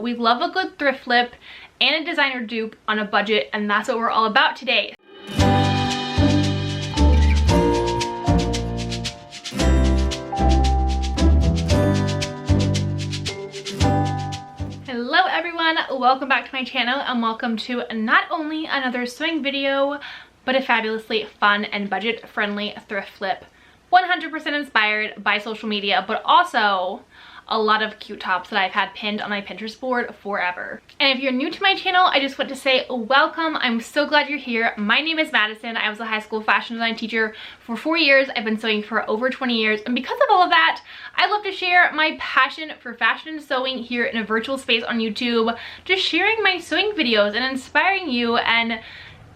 We love a good thrift flip and a designer dupe on a budget, and that's what we're all about today. Hello everyone, welcome back to my channel and welcome to not only another sewing video, but a fabulously fun and budget-friendly thrift flip. 100% inspired by social media, but also a lot of cute tops that I've had pinned on my Pinterest board forever. And if you're new to my channel, I just want to say welcome. I'm so glad you're here. My name is Madison. I was a high school fashion design teacher for 4 years. I've been sewing for over 20 years. And because of all of that, I love to share my passion for fashion and sewing here in a virtual space on YouTube, just sharing my sewing videos and inspiring you and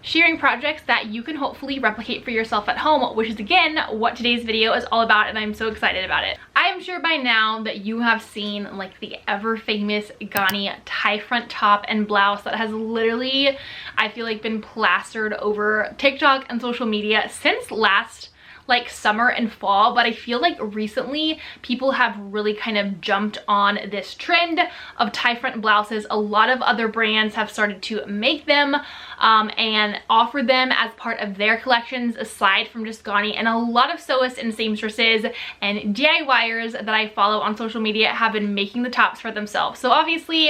sharing projects that you can hopefully replicate for yourself at home, which is again what today's video is all about, and I'm so excited about it. I am sure by now that you have seen like the ever famous Ganni tie front top and blouse that has literally, I feel like, been plastered over TikTok and social media since last like summer and fall, but I feel like recently people have really kind of jumped on this trend of tie front blouses. A lot of other brands have started to make them and offer them as part of their collections aside from just Ganni, and a lot of sewists and seamstresses and DIYers that I follow on social media have been making the tops for themselves. So obviously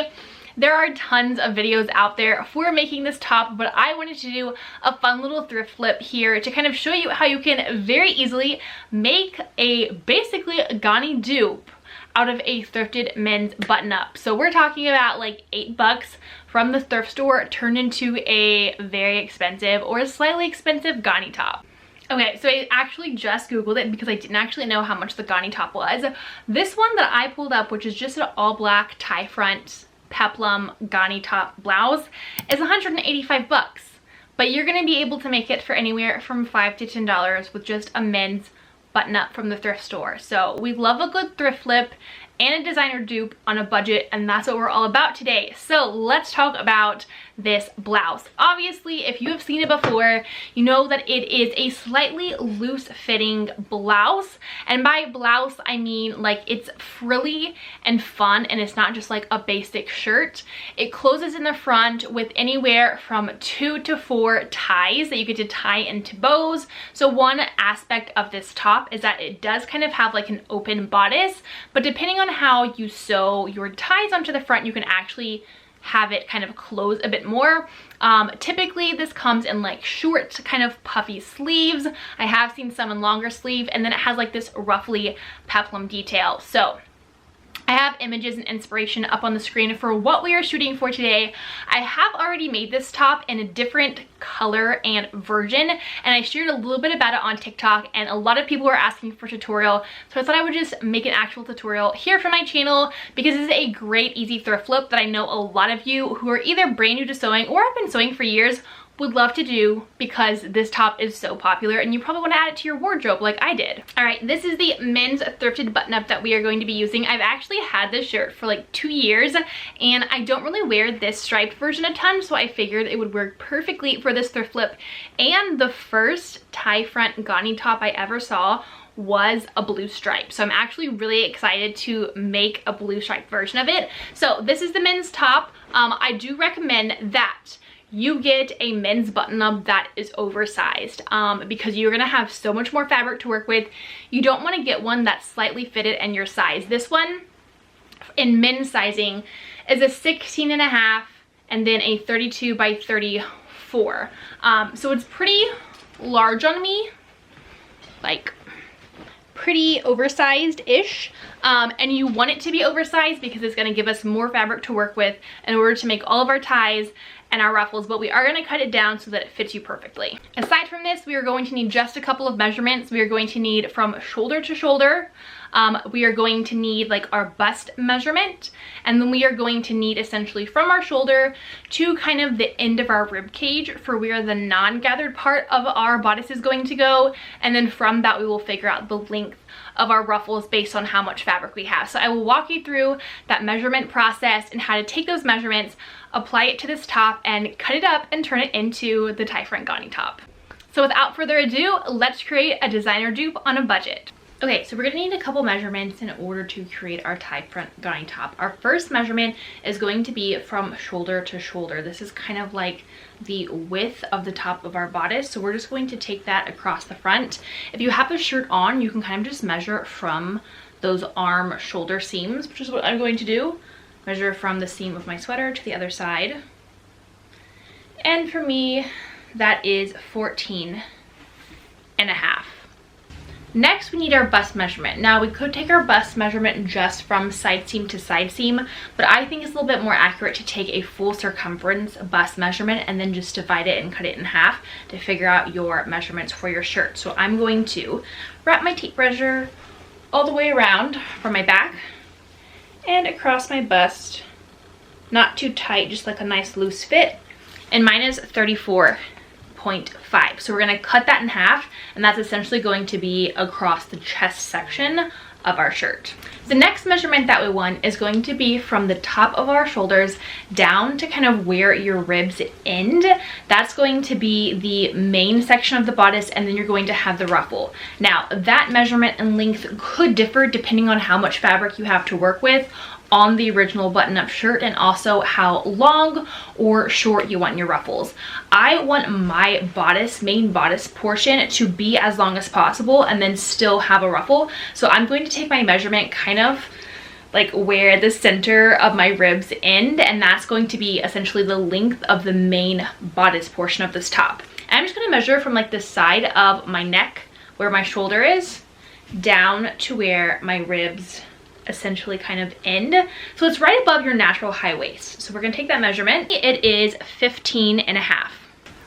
there are tons of videos out there for making this top, but I wanted to do a fun little thrift flip here to kind of show you how you can very easily make a basically Ganni dupe out of a thrifted men's button-up. So we're talking about like $8 from the thrift store turned into a very expensive or slightly expensive Ganni top. Okay, so I actually just Googled it because I didn't actually know how much the Ganni top was. This one that I pulled up, which is just an all-black tie front peplum Ganni top blouse, is 185 bucks, but you're going to be able to make it for anywhere from $5 to $10 with just a men's button up from the thrift store. So we love a good thrift flip and a designer dupe on a budget, and that's what we're all about today. So let's talk about this blouse. Obviously, if you have seen it before, you know that it is a slightly loose fitting blouse, and by blouse I mean like it's frilly and fun, and it's not just like a basic shirt. It closes in the front with anywhere from 2 to 4 ties that you get to tie into bows. So one aspect of this top is that it does kind of have like an open bodice, but depending on how you sew your ties onto the front, you can actually have it kind of close a bit more. Typically this comes in like short kind of puffy sleeves. I have seen some in longer sleeve, and then it has like this ruffly peplum detail. So I have images and inspiration up on the screen for what we are shooting for today. I have already made this top in a different color and version, and I shared a little bit about it on TikTok, and a lot of people were asking for a tutorial, so I thought I would just make an actual tutorial here for my channel because this is a great easy thrift flip that I know a lot of you who are either brand new to sewing or have been sewing for years would love to do, because this top is so popular and you probably want to add it to your wardrobe like I did. All right, this is the men's thrifted button-up that we are going to be using. I've actually had this shirt for like 2 years, and I don't really wear this striped version a ton, so I figured it would work perfectly for this thrift flip. And the first tie front Ganni top I ever saw was a blue stripe, so I'm actually really excited to make a blue stripe version of it. So this is the men's top. I do recommend that you get a men's button-up that is oversized because you're gonna have so much more fabric to work with. You don't want to get one that's slightly fitted in your size. This one in men's sizing is a 16.5 and then a 32 by 34. So it's pretty large on me, like pretty oversized-ish, and you want it to be oversized because it's going to give us more fabric to work with in order to make all of our ties and our ruffles, but we are going to cut it down so that it fits you perfectly. Aside from this, we are going to need just a couple of measurements. We are going to need from shoulder to shoulder. We are going to need like our bust measurement, and then we are going to need essentially from our shoulder to kind of the end of our rib cage for where the non-gathered part of our bodice is going to go, and then from that we will figure out the length of our ruffles based on how much fabric we have. So I will walk you through that measurement process and how to take those measurements, apply it to this top, and cut it up and turn it into the tie front Ganni top. So without further ado, let's create a designer dupe on a budget. Okay, so we're gonna need a couple measurements in order to create our tie front Ganni top. Our first measurement is going to be from shoulder to shoulder. This is kind of like the width of the top of our bodice. So we're just going to take that across the front. If you have a shirt on, you can kind of just measure from those arm shoulder seams, which is what I'm going to do. Measure from the seam of my sweater to the other side. And for me, that is 14 and a half. Next, we need our bust measurement. Now, we could take our bust measurement just from side seam to side seam, but I think it's a little bit more accurate to take a full circumference bust measurement and then just divide it and cut it in half to figure out your measurements for your shirt. So I'm going to wrap my tape measure all the way around from my back and across my bust. Not too tight, just like a nice loose fit. And mine is 34.5. So we're going to cut that in half, and that's essentially going to be across the chest section of our shirt. The next measurement that we want is going to be from the top of our shoulders down to kind of where your ribs end. That's going to be the main section of the bodice, and then you're going to have the ruffle. Now, that measurement and length could differ depending on how much fabric you have to work with on the original button-up shirt, and also how long or short you want your ruffles. I want my main bodice portion to be as long as possible and then still have a ruffle. So I'm going to take my measurement kind of like where the center of my ribs end, and that's going to be essentially the length of the main bodice portion of this top. And I'm just going to measure from like the side of my neck where my shoulder is down to where my ribs essentially kind of end. So it's right above your natural high waist. So we're going to take that measurement. It is 15 and a half.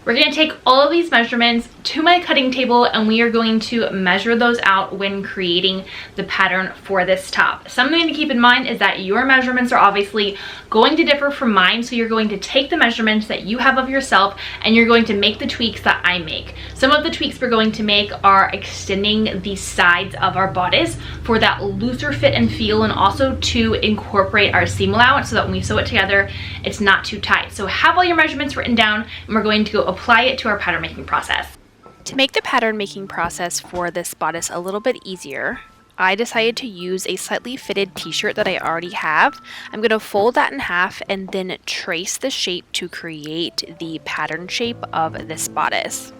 We're going to take all of these measurements to my cutting table, and we are going to measure those out when creating the pattern for this top. Something to keep in mind is that your measurements are obviously going to differ from mine, so you're going to take the measurements that you have of yourself and you're going to make the tweaks that I make. Some of the tweaks we're going to make are extending the sides of our bodice for that looser fit and feel, and also to incorporate our seam allowance so that when we sew it together, it's not too tight. So have all your measurements written down, and we're going to go apply it to our pattern making process. To make the pattern making process for this bodice a little bit easier, I decided to use a slightly fitted t-shirt that I already have. I'm going to fold that in half and then trace the shape to create the pattern shape of this bodice.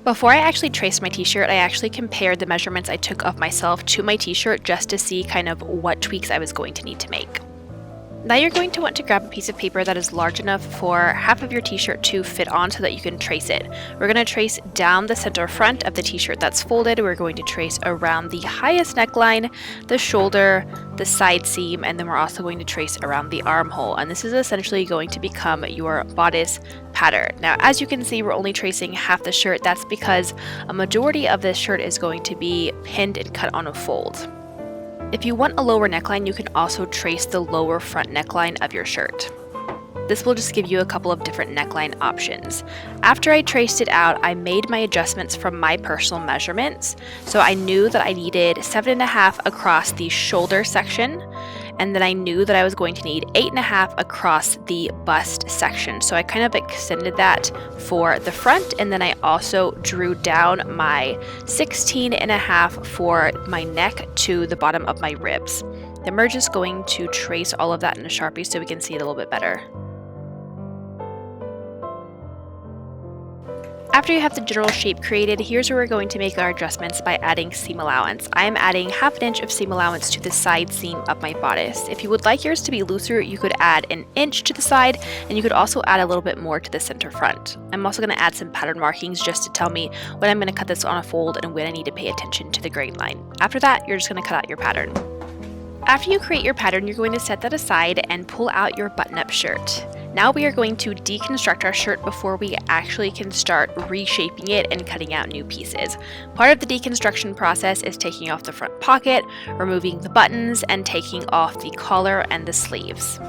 Before I actually traced my t-shirt, I actually compared the measurements I took of myself to my t-shirt just to see kind of what tweaks I was going to need to make. Now you're going to want to grab a piece of paper that is large enough for half of your t-shirt to fit on so that you can trace it. We're going to trace down the center front of the t-shirt that's folded. We're going to trace around the highest neckline, the shoulder, the side seam, and then we're also going to trace around the armhole. And this is essentially going to become your bodice pattern. Now, as you can see, we're only tracing half the shirt. That's because a majority of this shirt is going to be pinned and cut on a fold. If you want a lower neckline, you can also trace the lower front neckline of your shirt. This will just give you a couple of different neckline options. After I traced it out, I made my adjustments from my personal measurements. So I knew that I needed 7.5 across the shoulder section, and then I knew that I was going to need 8.5 across the bust section. So I kind of extended that for the front, and then I also drew down my 16.5 for my neck to the bottom of my ribs. Then we're just going to trace all of that in a Sharpie so we can see it a little bit better. After you have the general shape created, here's where we're going to make our adjustments by adding seam allowance. I am adding 1/2 inch of seam allowance to the side seam of my bodice. If you would like yours to be looser, you could add 1 inch to the side, and you could also add a little bit more to the center front. I'm also going to add some pattern markings just to tell me when I'm going to cut this on a fold and when I need to pay attention to the grain line. After that, you're just going to cut out your pattern. After you create your pattern, you're going to set that aside and pull out your button-up shirt. Now we are going to deconstruct our shirt before we actually can start reshaping it and cutting out new pieces. Part of the deconstruction process is taking off the front pocket, removing the buttons, and taking off the collar and the sleeves.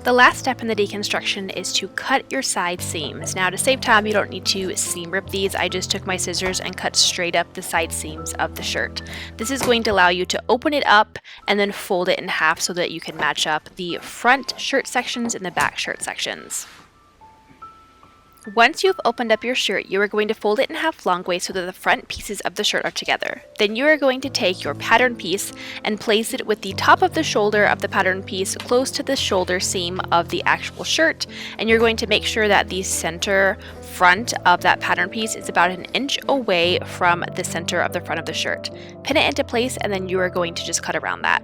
The last step in the deconstruction is to cut your side seams. Now to save time, you don't need to seam rip these. I just took my scissors and cut straight up the side seams of the shirt. This is going to allow you to open it up and then fold it in half so that you can match up the front shirt sections and the back shirt sections. Once you've opened up your shirt, you are going to fold it in half long way so that the front pieces of the shirt are together. Then you are going to take your pattern piece and place it with the top of the shoulder of the pattern piece close to the shoulder seam of the actual shirt, and you're going to make sure that the center front of that pattern piece is about 1 inch away from the center of the front of the shirt. Pin it into place, and then you are going to just cut around that.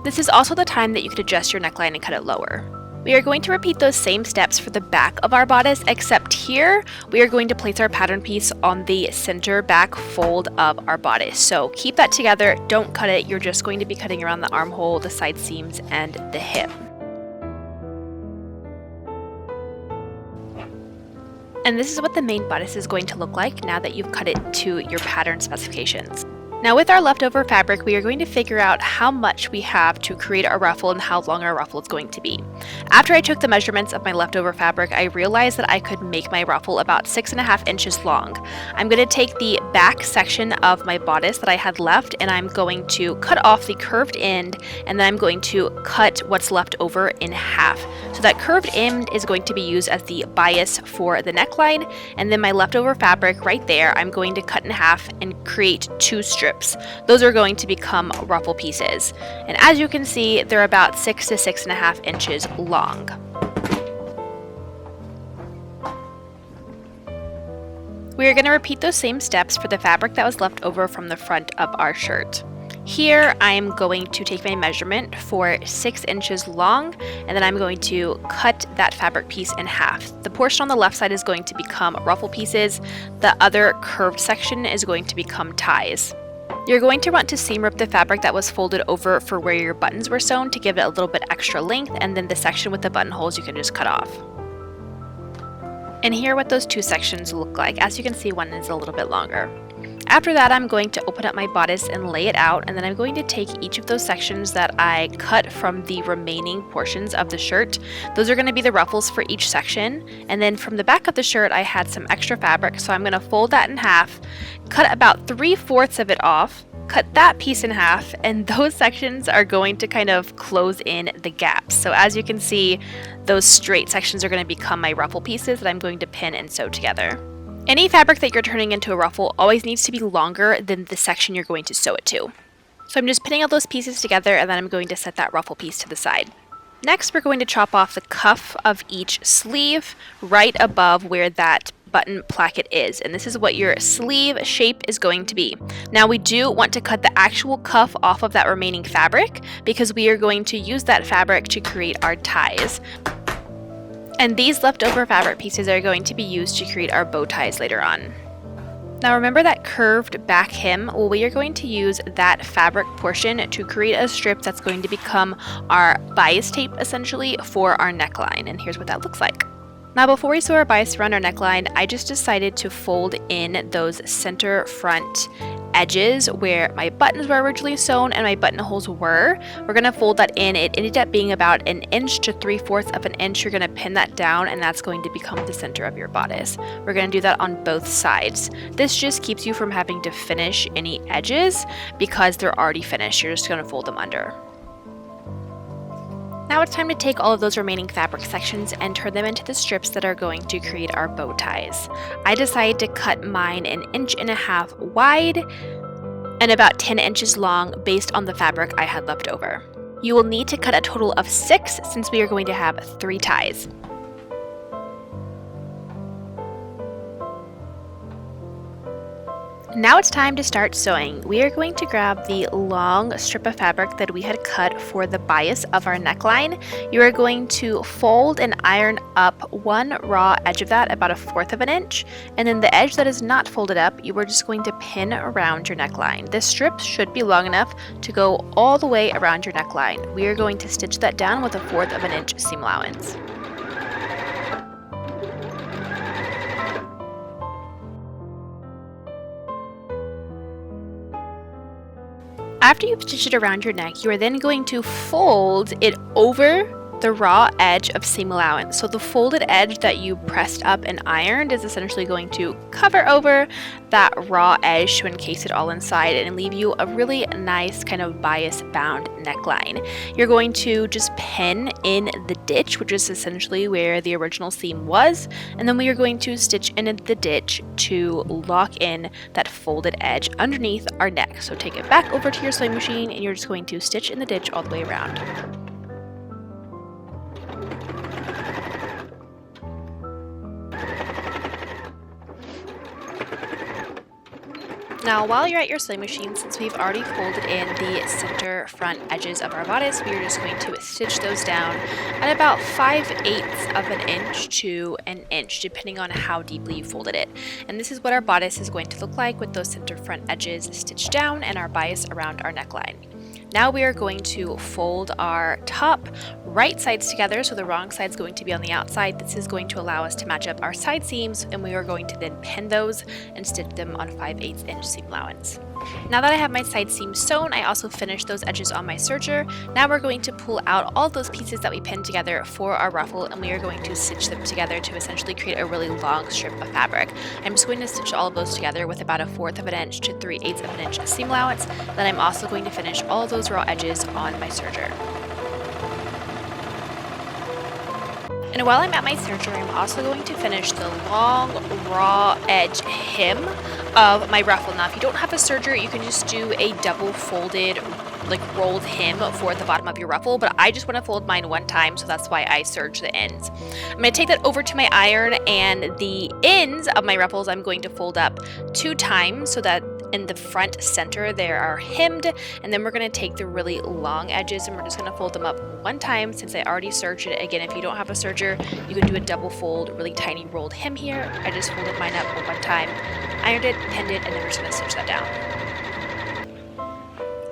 This is also the time that you could adjust your neckline and cut it lower. We are going to repeat those same steps for the back of our bodice, except here we are going to place our pattern piece on the center back fold of our bodice. So keep that together, don't cut it, you're just going to be cutting around the armhole, the side seams, and the hip. And this is what the main bodice is going to look like now that you've cut it to your pattern specifications. Now with our leftover fabric, we are going to figure out how much we have to create our ruffle and how long our ruffle is going to be. After I took the measurements of my leftover fabric, I realized that I could make my ruffle about 6.5 inches long. I'm going to take the back section of my bodice that I had left, and I'm going to cut off the curved end, and then I'm going to cut what's left over in half. So that curved end is going to be used as the bias for the neckline, and then my leftover fabric right there, I'm going to cut in half and create 2 strips. Those are going to become ruffle pieces. And as you can see, they're about 6 to 6.5 inches long. We are going to repeat those same steps for the fabric that was left over from the front of our shirt. Here, I'm going to take my measurement for 6 inches long, and then I'm going to cut that fabric piece in half. The portion on the left side is going to become ruffle pieces. The other curved section is going to become ties. You're going to want to seam rip the fabric that was folded over for where your buttons were sewn to give it a little bit extra length, and then the section with the buttonholes you can just cut off. And here are what those 2 sections look like. As you can see, one is a little bit longer. After that, I'm going to open up my bodice and lay it out, and then I'm going to take each of those sections that I cut from the remaining portions of the shirt. Those are going to be the ruffles for each section, and then from the back of the shirt I had some extra fabric, so I'm going to fold that in half, cut about 3/4 of it off, cut that piece in half, and those sections are going to kind of close in the gaps. So as you can see, those straight sections are going to become my ruffle pieces that I'm going to pin and sew together. Any fabric that you're turning into a ruffle always needs to be longer than the section you're going to sew it to. So I'm just pinning all those pieces together, and then I'm going to set that ruffle piece to the side. Next, we're going to chop off the cuff of each sleeve right above where that button placket is, and this is what your sleeve shape is going to be. Now we do want to cut the actual cuff off of that remaining fabric because we are going to use that fabric to create our ties. And these leftover fabric pieces are going to be used to create our bow ties later on. Now remember that curved back hem? Well, we are going to use that fabric portion to create a strip that's going to become our bias tape essentially for our neckline, and here's what that looks like. Now before we sew our bias around our neckline, I just decided to fold in those center front edges where my buttons were originally sewn and my buttonholes were. We're going to fold that in. It ended up being about 1 inch to 3/4 of an inch. You're going to pin that down, and that's going to become the center of your bodice. We're going to do that on both sides. This just keeps you from having to finish any edges because they're already finished. You're just going to fold them under. Now it's time to take all of those remaining fabric sections and turn them into the strips that are going to create our bow ties. I decided to cut mine 1.5 inches wide and about 10 inches long based on the fabric I had left over. You will need to cut a total of 6 since we are going to have 3 ties. Now it's time to start sewing. We are going to grab the long strip of fabric that we had cut for the bias of our neckline. You are going to fold and iron up one raw edge of that about 1/4 of an inch, and then the edge that is not folded up, you are just going to pin around your neckline. This strip should be long enough to go all the way around your neckline. We are going to stitch that down with 1/4 of an inch seam allowance. After you've stitched it around your neck, you are then going to fold it over the raw edge of seam allowance. So the folded edge that you pressed up and ironed is essentially going to cover over that raw edge to encase it all inside and leave you a really nice kind of bias bound neckline. You're going to just pin in the ditch, which is essentially where the original seam was, and then we are going to stitch in the ditch to lock in that folded edge underneath our neck. So take it back over to your sewing machine and you're just going to stitch in the ditch all the way around. Now, while you're at your sewing machine, since we've already folded in the center front edges of our bodice, we are just going to stitch those down at about 5/8 of an inch to an inch, depending on how deeply you folded it. And this is what our bodice is going to look like with those center front edges stitched down and our bias around our neckline. Now we are going to fold our top right sides together, so the wrong side is going to be on the outside. This is going to allow us to match up our side seams, and we are going to then pin those and stitch them on 5/8 inch seam allowance. Now that I have my side seams sewn, I also finished those edges on my serger. Now we're going to pull out all those pieces that we pinned together for our ruffle, and we are going to stitch them together to essentially create a really long strip of fabric. I'm just going to stitch all of those together with about 1/4 of an inch to 3/8 of an inch seam allowance. Then I'm also going to finish all of those raw edges on my serger. And while I'm at my serger, I'm also going to finish the long raw edge hem of my ruffle. Now, if you don't have a serger, you can just do a double folded, like rolled hem for the bottom of your ruffle, but I just want to fold mine one time, so that's why I serge the ends. I'm going to take that over to my iron, and the ends of my ruffles I'm going to fold up 2 times so that in the front center they are hemmed, and then we're going to take the really long edges and we're just going to fold them up 1 time since I already serged it. Again, if you don't have a serger, you can do a double fold, really tiny rolled hem here. I just folded mine up 1 time, ironed it, pinned it, and then we're just going to stitch that down.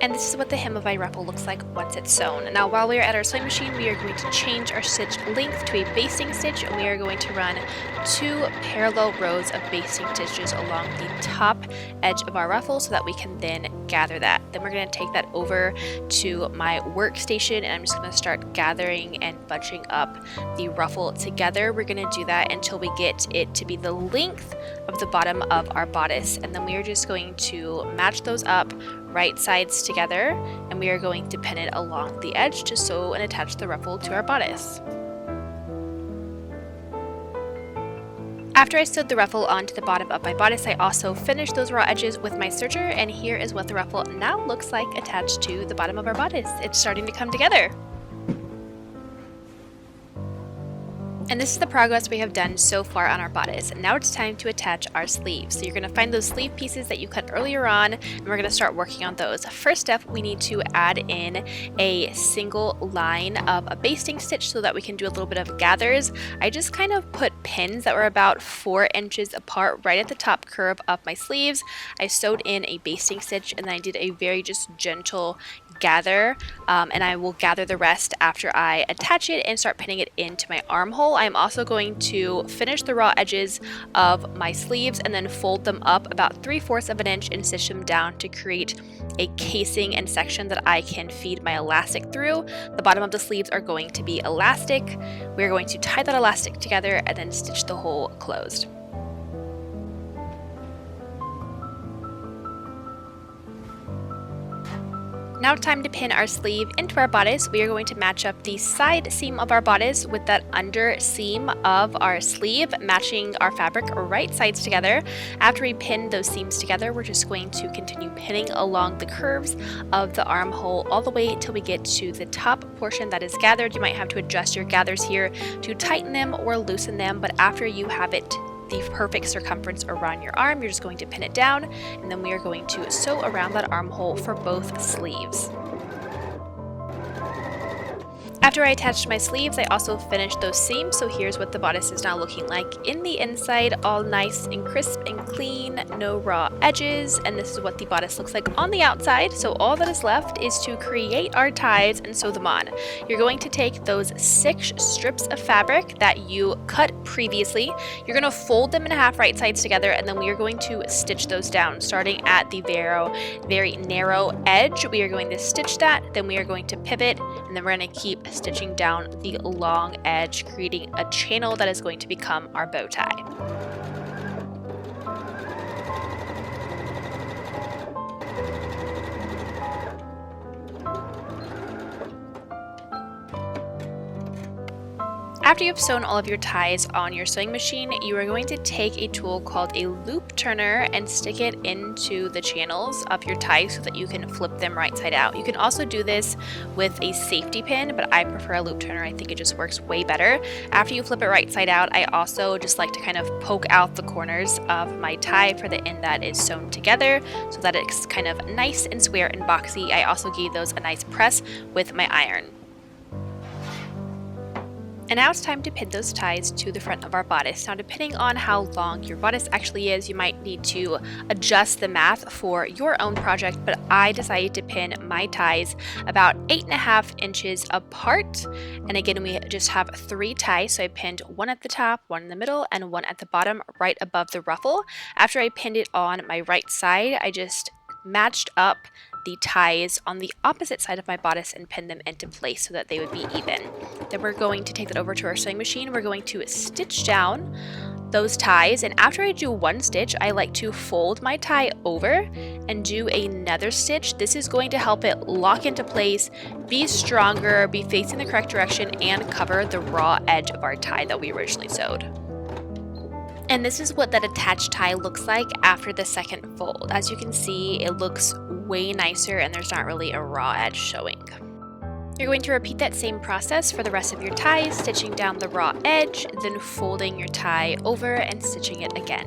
And this is what the hem of my ruffle looks like once it's sewn. Now, while we are at our sewing machine, we are going to change our stitch length to a basting stitch, and we are going to run 2 parallel rows of basting stitches along the top edge of our ruffle so that we can then gather that. Then we're going to take that over to my workstation, and I'm just going to start gathering and bunching up the ruffle together. We're going to do that until we get it to be the length of the bottom of our bodice, and then we are just going to match those up right sides together, and we are going to pin it along the edge to sew and attach the ruffle to our bodice. After I sewed the ruffle onto the bottom of my bodice, I also finished those raw edges with my serger, and here is what the ruffle now looks like attached to the bottom of our bodice. It's starting to come together. And this is the progress we have done so far on our bodice. And now it's time to attach our sleeves. So you're going to find those sleeve pieces that you cut earlier on, and we're going to start working on those. First step, we need to add in a single line of a basting stitch so that we can do a little bit of gathers. I just kind of put pins that were about 4 inches apart right at the top curve of my sleeves. I sewed in a basting stitch, and then I did a very just gentle gather, and I will gather the rest after I attach it and start pinning it into my armhole. I'm also going to finish the raw edges of my sleeves and then fold them up about 3/4 of an inch and stitch them down to create a casing and section that I can feed my elastic through. The bottom of the sleeves are going to be elastic. We're going to tie that elastic together and then stitch the hole closed. Now time to pin our sleeve into our bodice. We are going to match up the side seam of our bodice with that under seam of our sleeve, matching our fabric right sides together. After we pin those seams together, we're just going to continue pinning along the curves of the armhole all the way until we get to the top portion that is gathered. You might have to adjust your gathers here to tighten them or loosen them, but after you have it the perfect circumference around your arm, you're just going to pin it down, and then we are going to sew around that armhole for both sleeves. After I attached my sleeves, I also finished those seams, so here's what the bodice is now looking like in the inside, all nice and crisp and clean, no raw edges, and this is what the bodice looks like on the outside. So all that is left is to create our ties and sew them on. You're going to take those 6 strips of fabric that you cut previously, you're going to fold them in half right sides together, and then we are going to stitch those down, starting at the very narrow edge. We are going to stitch that, then we are going to pivot, and then we're going to keep stitching down the long edge, creating a channel that is going to become our bow tie. After you've sewn all of your ties on your sewing machine, you are going to take a tool called a loop turner and stick it into the channels of your ties so that you can flip them right side out. You can also do this with a safety pin, but I prefer a loop turner. I think it just works way better. After you flip it right side out, I also just like to kind of poke out the corners of my tie for the end that is sewn together so that it's kind of nice and square and boxy. I also gave those a nice press with my iron. And now it's time to pin those ties to the front of our bodice. Now, depending on how long your bodice actually is, you might need to adjust the math for your own project, but I decided to pin my ties about 8.5 inches apart. And again, we just have 3 ties, so I pinned one at the top, one in the middle, and one at the bottom right above the ruffle. After I pinned it on my right side, I just matched up the ties on the opposite side of my bodice and pin them into place so that they would be even. Then we're going to take that over to our sewing machine. We're going to stitch down those ties, and after I do one stitch, I like to fold my tie over and do another stitch. This is going to help it lock into place, be stronger, be facing the correct direction, and cover the raw edge of our tie that we originally sewed. And this is what that attached tie looks like after the second fold. As you can see, it looks way nicer and there's not really a raw edge showing. You're going to repeat that same process for the rest of your ties, stitching down the raw edge, then folding your tie over and stitching it again.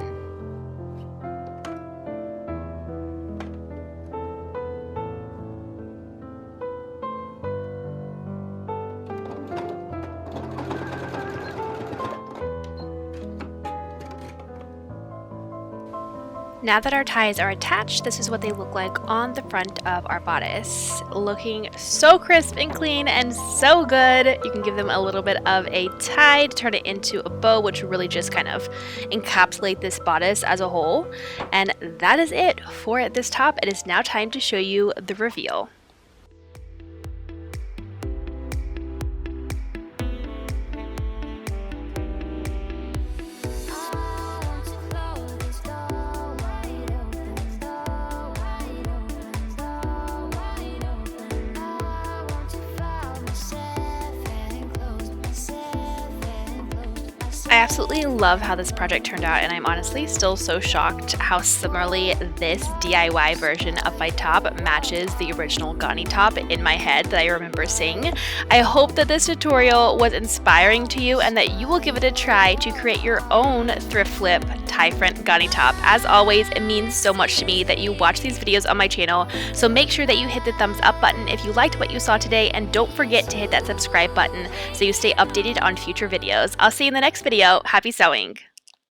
Now that our ties are attached, this is what they look like on the front of our bodice. Looking so crisp and clean and so good. You can give them a little bit of a tie to turn it into a bow, which really just kind of encapsulate this bodice as a whole. And that is it for this top. It is now time to show you the reveal. I absolutely love how this project turned out, and I'm honestly still so shocked how similarly this DIY version of my top matches the original Ganni top in my head that I remember seeing. I hope that this tutorial was inspiring to you and that you will give it a try to create your own thrift flip tie front Ganni top. As always, it means so much to me that you watch these videos on my channel, so make sure that you hit the thumbs up button if you liked what you saw today, and don't forget to hit that subscribe button so you stay updated on future videos. I'll see you in the next video. Happy sewing!